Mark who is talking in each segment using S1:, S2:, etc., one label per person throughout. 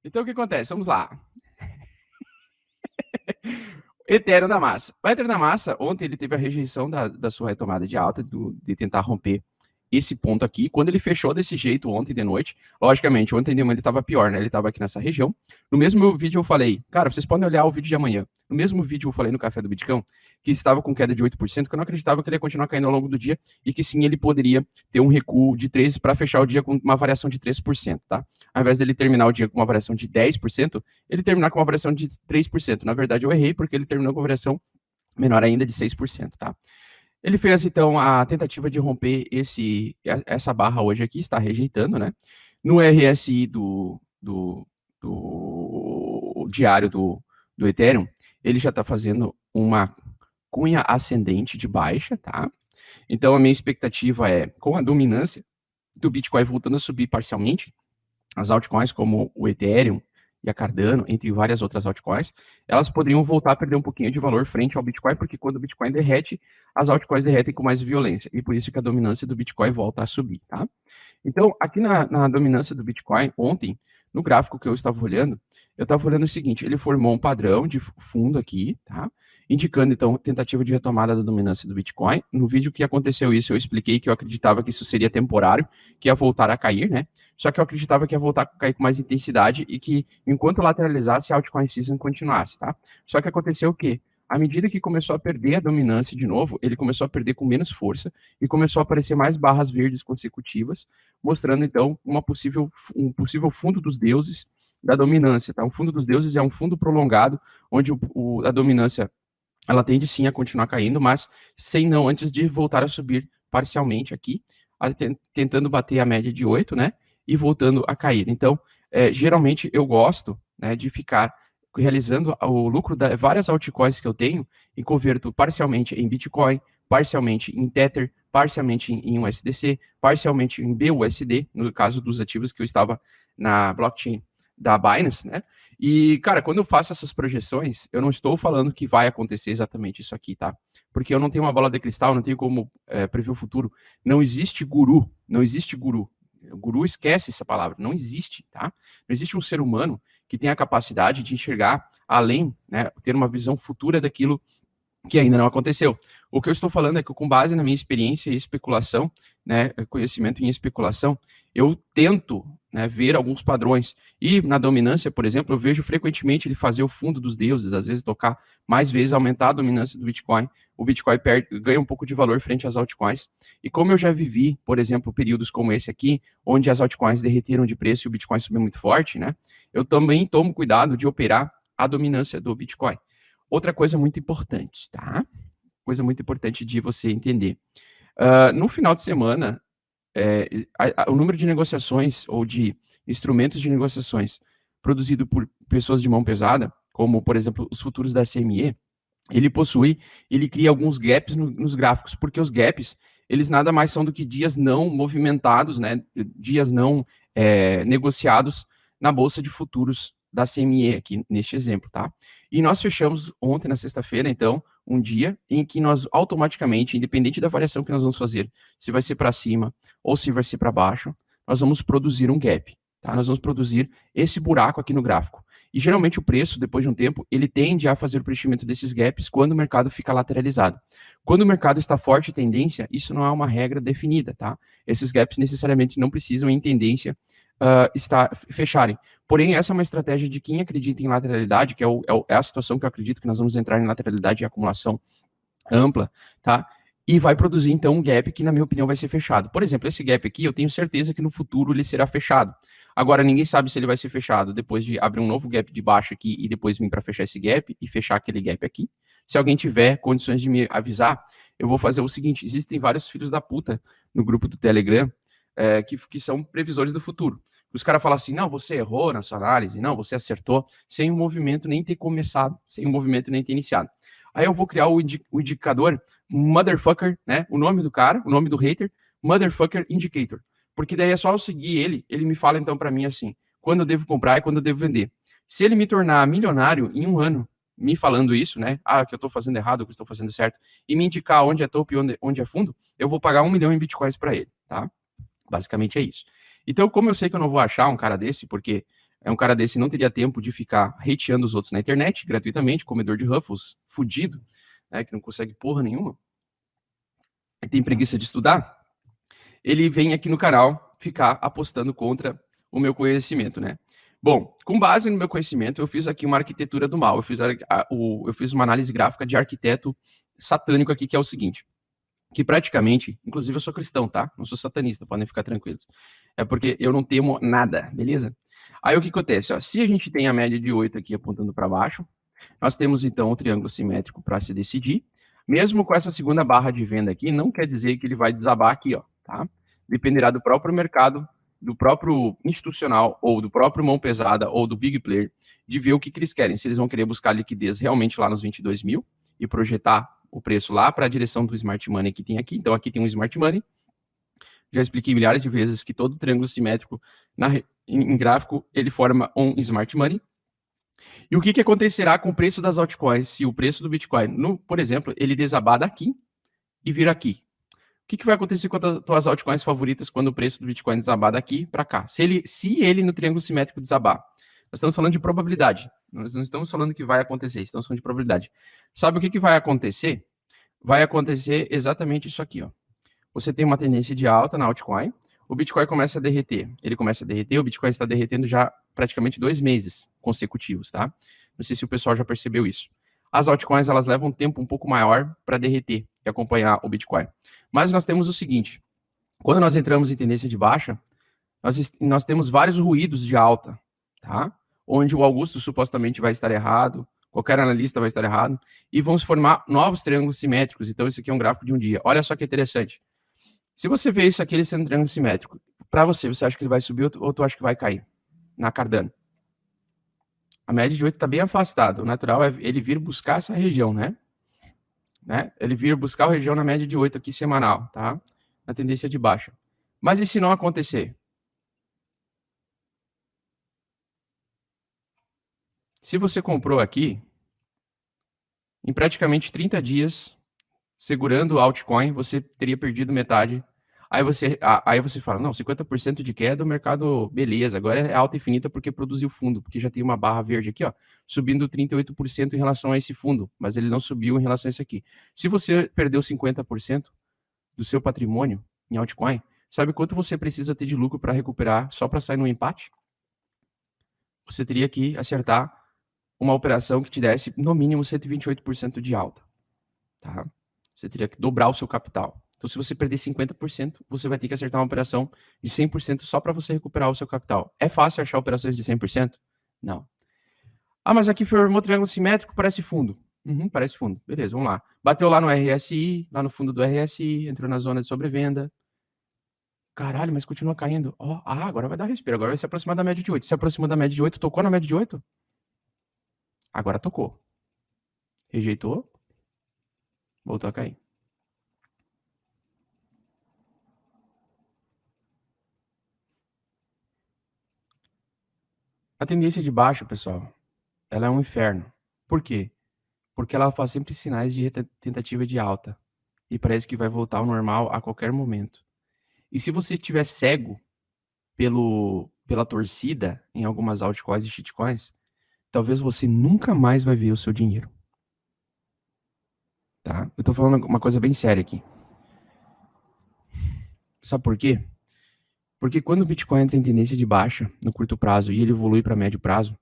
S1: Então, o que acontece? Vamos lá. Ethereum da massa. O Ethereum da massa, ontem ele teve a rejeição da sua retomada de alta, de tentar romper esse ponto aqui. Quando ele fechou desse jeito ontem de noite, logicamente, ontem de manhã ele estava pior, né? Ele estava aqui nessa região. No mesmo vídeo eu falei, cara, vocês podem olhar o vídeo de amanhã. No mesmo vídeo eu falei no Café do Bitcão que estava com queda de 8%, que eu não acreditava que ele ia continuar caindo ao longo do dia e que sim, ele poderia ter um recuo de 13% para fechar o dia com uma variação de 3%, tá? Ao invés dele terminar o dia com uma variação de 10%, ele terminar com uma variação de 3%. Na verdade, eu errei porque ele terminou com uma variação menor ainda de 6%, tá? Ele fez, então, a tentativa de romper essa barra hoje aqui, está rejeitando, né? No RSI do diário do Ethereum, ele já está fazendo uma cunha ascendente de baixa, tá? Então, a minha expectativa é, com a dominância do Bitcoin voltando a subir parcialmente, as altcoins como o Ethereum e a Cardano, entre várias outras altcoins, elas poderiam voltar a perder um pouquinho de valor frente ao Bitcoin, porque quando o Bitcoin derrete, as altcoins derretem com mais violência, e por isso que a dominância do Bitcoin volta a subir, tá? Então, aqui na dominância do Bitcoin, ontem, no gráfico que eu estava olhando o seguinte, ele formou um padrão de fundo aqui, tá? Indicando, então, tentativa de retomada da dominância do Bitcoin. No vídeo que aconteceu isso, eu expliquei que eu acreditava que isso seria temporário, que ia voltar a cair, né? Só que eu acreditava que ia voltar a cair com mais intensidade e que, enquanto lateralizasse, a altcoin season continuasse, tá? Só que aconteceu o quê? À medida que começou a perder a dominância de novo, ele começou a perder com menos força e começou a aparecer mais barras verdes consecutivas, mostrando então um possível fundo dos deuses da dominância, tá? O fundo dos deuses é um fundo prolongado, onde a dominância ela tende sim a continuar caindo, mas sem não antes de voltar a subir parcialmente aqui, tentando bater a média de 8, né? E voltando a cair. Então, geralmente eu gosto, né, de ficar realizando o lucro de várias altcoins que eu tenho e converto parcialmente em Bitcoin, parcialmente em Tether, parcialmente em USDC, parcialmente em BUSD, no caso dos ativos que eu estava na blockchain da Binance, né? E, cara, quando eu faço essas projeções, eu não estou falando que vai acontecer exatamente isso aqui, tá? Porque eu não tenho uma bola de cristal, não tenho como prever o futuro. Não existe guru, não existe guru. O guru esquece essa palavra, não existe, tá? Não existe um ser humano que tenha a capacidade de enxergar além, né, ter uma visão futura daquilo que ainda não aconteceu. O que eu estou falando é que, com base na minha experiência e especulação, né, conhecimento em especulação, eu tento, né, ver alguns padrões. E na dominância, por exemplo, eu vejo frequentemente ele fazer o fundo dos deuses, às vezes tocar mais vezes, aumentar a dominância do Bitcoin. O Bitcoin ganha um pouco de valor frente às altcoins. E como eu já vivi, por exemplo, períodos como esse aqui, onde as altcoins derreteram de preço e o Bitcoin subiu muito forte, né, eu também tomo cuidado de operar a dominância do Bitcoin. Outra coisa muito importante, tá? Coisa muito importante de você entender. No final de semana, o número de negociações ou de instrumentos de negociações produzido por pessoas de mão pesada, como, por exemplo, os futuros da CME, ele cria alguns gaps nos gráficos, porque os gaps, eles nada mais são do que dias não movimentados, né? Dias não negociados na bolsa de futuros da CME aqui neste exemplo, tá? E nós fechamos ontem, na sexta-feira, então, um dia em que nós automaticamente, independente da variação que nós vamos fazer, se vai ser para cima ou se vai ser para baixo, nós vamos produzir um gap, tá? Nós vamos produzir esse buraco aqui no gráfico. E geralmente o preço, depois de um tempo, ele tende a fazer o preenchimento desses gaps quando o mercado fica lateralizado. Quando o mercado está forte em tendência, isso não é uma regra definida, tá? Esses gaps necessariamente não precisam, em tendência, fecharem. Porém, essa é uma estratégia de quem acredita em lateralidade, que é a situação que eu acredito que nós vamos entrar em lateralidade e acumulação ampla, tá? E vai produzir, então, um gap que, na minha opinião, vai ser fechado. Por exemplo, esse gap aqui, eu tenho certeza que no futuro ele será fechado. Agora, ninguém sabe se ele vai ser fechado depois de abrir um novo gap de baixo aqui e depois vir para fechar esse gap e fechar aquele gap aqui. Se alguém tiver condições de me avisar, eu vou fazer o seguinte: existem vários filhos da puta no grupo do Telegram que são previsores do futuro. Os caras falam assim, não, você errou na sua análise, não, você acertou, sem o movimento nem ter começado, sem o movimento nem ter iniciado. Aí eu vou criar o indicador motherfucker, né? O nome do cara, o nome do hater, motherfucker indicator. Porque daí é só eu seguir ele me fala então para mim assim, quando eu devo comprar e quando eu devo vender. Se ele me tornar milionário em um ano, me falando isso, né? Ah, que eu tô fazendo errado, que eu estou fazendo certo, e me indicar onde é topo e onde é fundo, eu vou pagar 1 milhão em bitcoins para ele, tá? Basicamente é isso. Então, como eu sei que eu não vou achar um cara desse, porque Um cara desse não teria tempo de ficar hateando os outros na internet, gratuitamente, comedor de Ruffles, fudido, né, que não consegue porra nenhuma, e tem preguiça de estudar, ele vem aqui no canal ficar apostando contra o meu conhecimento, né? Bom, com base no meu conhecimento, eu fiz aqui uma arquitetura do mal, eu fiz uma análise gráfica de arquiteto satânico aqui, que é o seguinte, que praticamente, inclusive eu sou cristão, tá? Não sou satanista, podem ficar tranquilos. É porque eu não temo nada, beleza? Aí o que acontece? Ó, se a gente tem a média de 8 aqui apontando para baixo, nós temos então o triângulo simétrico para se decidir. Mesmo com essa segunda barra de venda aqui, não quer dizer que ele vai desabar aqui, ó, tá? Dependerá do próprio mercado, do próprio institucional, ou do próprio mão pesada, ou do big player, de ver o que eles querem. Se eles vão querer buscar liquidez realmente lá nos 22 mil e projetar o preço lá para a direção do smart money que tem aqui. Então aqui tem um smart money. Já expliquei milhares de vezes que todo triângulo simétrico em gráfico ele forma um smart money. E o que acontecerá com o preço das altcoins se o preço do Bitcoin, por exemplo, ele desabar daqui e vir aqui? O que vai acontecer com as tuas altcoins favoritas quando o preço do Bitcoin desabar daqui para cá? Se ele no triângulo simétrico desabar, nós estamos falando de probabilidade. Nós não estamos falando que vai acontecer, estamos falando de probabilidade. Sabe o que vai acontecer? Vai acontecer exatamente isso aqui, ó. Você tem uma tendência de alta na altcoin, o Bitcoin começa a derreter. Ele começa a derreter, o Bitcoin está derretendo já praticamente 2 meses consecutivos, tá? Não sei se o pessoal já percebeu isso. As altcoins, elas levam um tempo um pouco maior para derreter e acompanhar o Bitcoin. Mas nós temos o seguinte, quando nós entramos em tendência de baixa, nós temos vários ruídos de alta, tá? Onde o Augusto supostamente vai estar errado, qualquer analista vai estar errado, e vamos formar novos triângulos simétricos. Então, isso aqui é um gráfico de um dia. Olha só que interessante. Se você vê isso aqui, ele sendo um triângulo simétrico, para você acha que ele vai subir ou tu acha que vai cair na Cardano? A média de 8 está bem afastada. O natural é ele vir buscar essa região, né? Ele vir buscar a região na média de 8 aqui semanal, tá? Na tendência de baixa. Mas e se não acontecer? Se você comprou aqui, em praticamente 30 dias, segurando o altcoin, você teria perdido metade. Aí você fala, não, 50% de queda, o mercado, beleza, agora é alta infinita porque produziu fundo, porque já tem uma barra verde aqui, ó, subindo 38% em relação a esse fundo, mas ele não subiu em relação a esse aqui. Se você perdeu 50% do seu patrimônio em altcoin, sabe quanto você precisa ter de lucro para recuperar só para sair no empate? Você teria que acertar uma operação que te desse no mínimo 128% de alta, tá? Você teria que dobrar o seu capital. Então, se você perder 50%, você vai ter que acertar uma operação de 100% só para você recuperar o seu capital. É fácil achar operações de 100%? Não. Ah, mas aqui formou triângulo simétrico, parece fundo. Parece fundo. Beleza, vamos lá. Bateu lá no RSI, lá no fundo do RSI, entrou na zona de sobrevenda. Caralho, mas continua caindo. Agora vai dar respiro. Agora vai se aproximar da média de 8. Se aproxima da média de 8, tocou na média de 8? Agora tocou. Rejeitou. Voltou a cair. A tendência de baixa, pessoal, ela é um inferno. Por quê? Porque ela faz sempre sinais de tentativa de alta. E parece que vai voltar ao normal a qualquer momento. E se você estiver cego pela torcida em algumas altcoins e shitcoins, talvez você nunca mais vai ver o seu dinheiro. Tá? Eu tô falando uma coisa bem séria aqui. Sabe por quê? Porque quando o Bitcoin entra em tendência de baixa no curto prazo e ele evolui para médio prazo,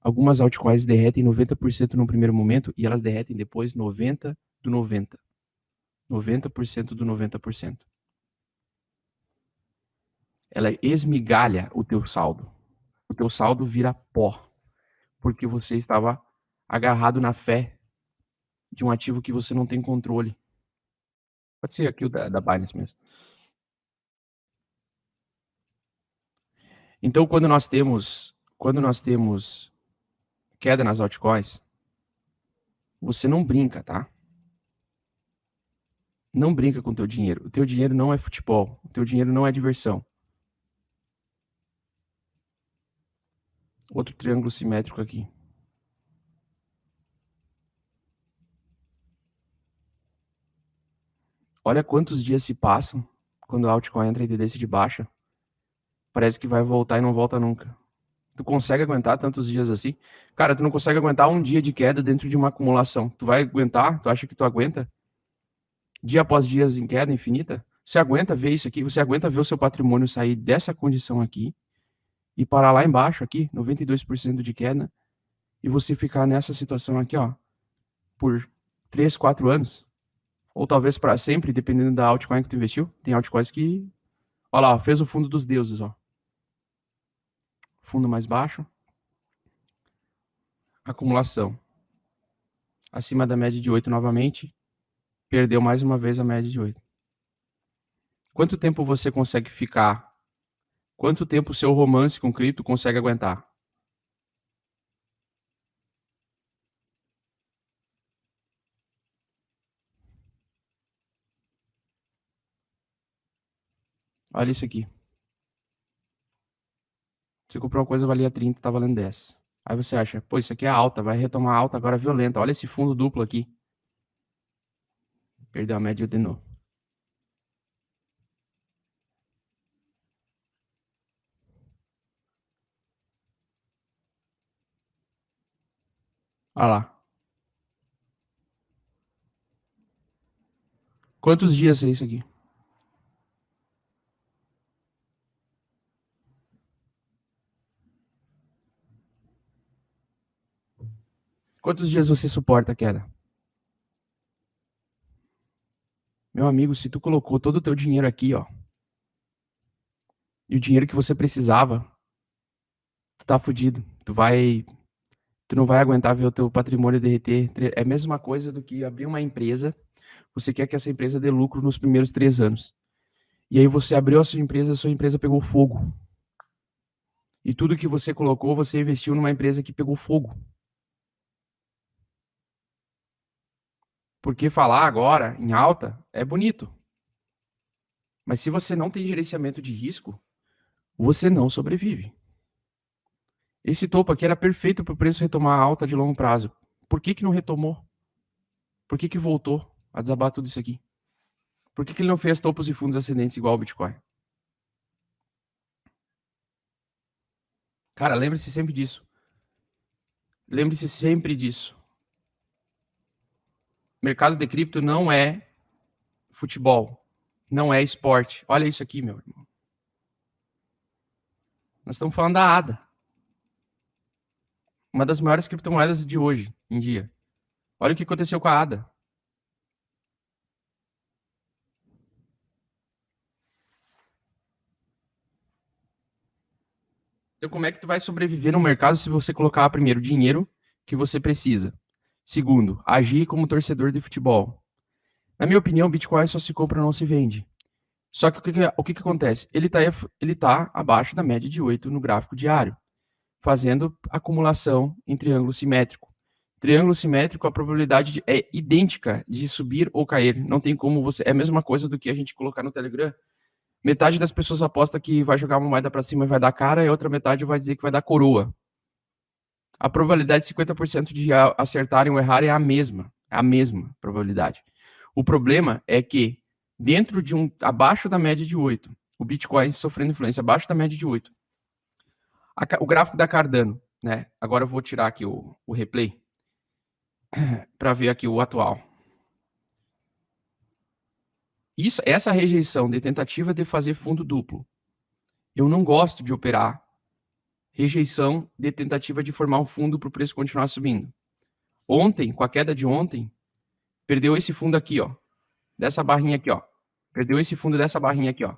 S1: algumas altcoins derretem 90% no primeiro momento e elas derretem depois 90% do 90%. 90% do 90%. Ela esmigalha o teu saldo. O teu saldo vira pó, porque você estava agarrado na fé de um ativo que você não tem controle. Pode ser aqui o da Binance mesmo. Então, quando nós temos queda nas altcoins, você não brinca, tá? Não brinca com o teu dinheiro. O teu dinheiro não é futebol. O teu dinheiro não é diversão. Outro triângulo simétrico aqui. Olha quantos dias se passam quando a altcoin entra em tendência de baixa. Parece que vai voltar e não volta nunca. Tu consegue aguentar tantos dias assim? Cara, tu não consegue aguentar um dia de queda dentro de uma acumulação. Tu vai aguentar? Tu acha que tu aguenta? Dia após dias em queda infinita? Você aguenta ver isso aqui? Você aguenta ver o seu patrimônio sair dessa condição aqui e parar lá embaixo aqui, 92% de queda, e você ficar nessa situação aqui, ó, por 3, 4 anos? Ou talvez para sempre, dependendo da altcoin que tu investiu. Tem altcoins que, ó lá, ó, fez o fundo dos deuses, ó. Fundo mais baixo. Acumulação. Acima da média de 8 novamente. Perdeu mais uma vez a média de 8. Quanto tempo você consegue ficar? Quanto tempo o seu romance com cripto consegue aguentar? Olha isso aqui. Você comprou uma coisa, valia 30, tá valendo 10. Aí você acha, pô, isso aqui é alta, vai retomar alta agora violenta. Olha esse fundo duplo aqui. Perdeu a média de novo. Olha lá. Quantos dias é isso aqui? Quantos dias você suporta a queda? Meu amigo, se tu colocou todo o teu dinheiro aqui, ó, e o dinheiro que você precisava, tu tá fudido. Tu não vai aguentar ver o teu patrimônio derreter. É a mesma coisa do que abrir uma empresa. Você quer que essa empresa dê lucro nos primeiros 3 anos. E aí você abriu a sua empresa pegou fogo. E tudo que você colocou, você investiu numa empresa que pegou fogo. Porque falar agora, em alta, é bonito. Mas se você não tem gerenciamento de risco, você não sobrevive. Esse topo aqui era perfeito para o preço retomar a alta de longo prazo. Por que não retomou? Por que voltou a desabar tudo isso aqui? Por que ele não fez topos e fundos ascendentes igual ao Bitcoin? Cara, lembre-se sempre disso. Lembre-se sempre disso. Mercado de cripto não é futebol. Não é esporte. Olha isso aqui, meu irmão. Nós estamos falando da ADA. Uma das maiores criptomoedas de hoje em dia. Olha o que aconteceu com a ADA. Então, como é que tu vai sobreviver no mercado se você colocar primeiro dinheiro que você precisa? Segundo, agir como torcedor de futebol. Na minha opinião, Bitcoin só se compra, não se vende. Só que o que acontece? Ele tá abaixo da média de 8 no gráfico diário, fazendo acumulação em triângulo simétrico. Triângulo simétrico, a probabilidade é idêntica de subir ou cair. Não tem como você. É a mesma coisa do que a gente colocar no Telegram. Metade das pessoas aposta que vai jogar uma moeda para cima e vai dar cara, e a outra metade vai dizer que vai dar coroa. A probabilidade de 50% de acertarem ou errarem é a mesma. É a mesma probabilidade. O problema é que, dentro de abaixo da média de 8, o Bitcoin sofrendo influência abaixo da média de 8. O gráfico da Cardano, né? Agora eu vou tirar aqui o replay para ver aqui o atual. Essa rejeição de tentativa de fazer fundo duplo. Eu não gosto de operar rejeição de tentativa de formar um fundo para o preço continuar subindo. Ontem, com a queda de ontem, perdeu esse fundo aqui, ó. Dessa barrinha aqui, ó. Perdeu esse fundo dessa barrinha aqui, ó.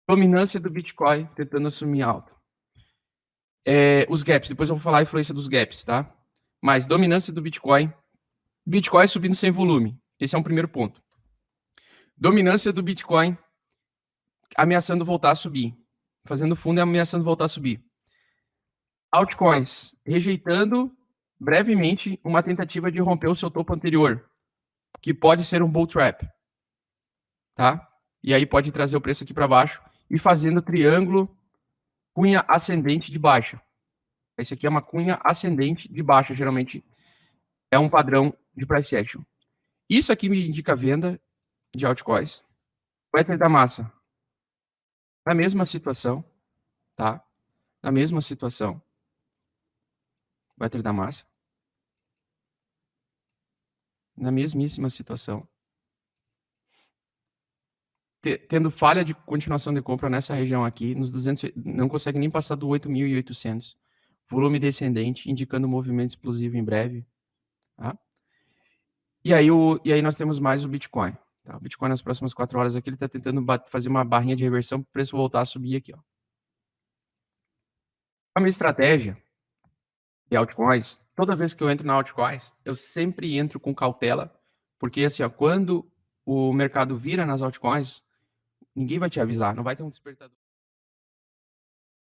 S1: Dominância do Bitcoin tentando assumir alta. Os gaps, depois eu vou falar a influência dos gaps, tá? Mas dominância do Bitcoin. Bitcoin subindo sem volume. Esse é um primeiro ponto. Dominância do Bitcoin ameaçando voltar a subir. Fazendo fundo e ameaçando voltar a subir. Altcoins rejeitando brevemente uma tentativa de romper o seu topo anterior, que pode ser um bull trap, tá? E aí pode trazer o preço aqui para baixo e fazendo triângulo cunha ascendente de baixa. Esse aqui é uma cunha ascendente de baixa, geralmente é um padrão de price action. Isso aqui me indica venda de altcoins. O Ether da massa, na mesma situação, tá? Na mesma situação, vai treinar massa. Na mesmíssima situação. Tendo falha de continuação de compra nessa região aqui, nos 200, não consegue nem passar do 8.800. Volume descendente, indicando movimento explosivo em breve. Tá? E aí nós temos mais o Bitcoin. Tá? O Bitcoin nas próximas 4 horas aqui, ele está tentando fazer uma barrinha de reversão para o preço voltar a subir aqui. Ó. A minha estratégia de altcoins, toda vez que eu entro na altcoins, eu sempre entro com cautela, porque assim, ó, quando o mercado vira nas altcoins, ninguém vai te avisar, não vai ter um despertador.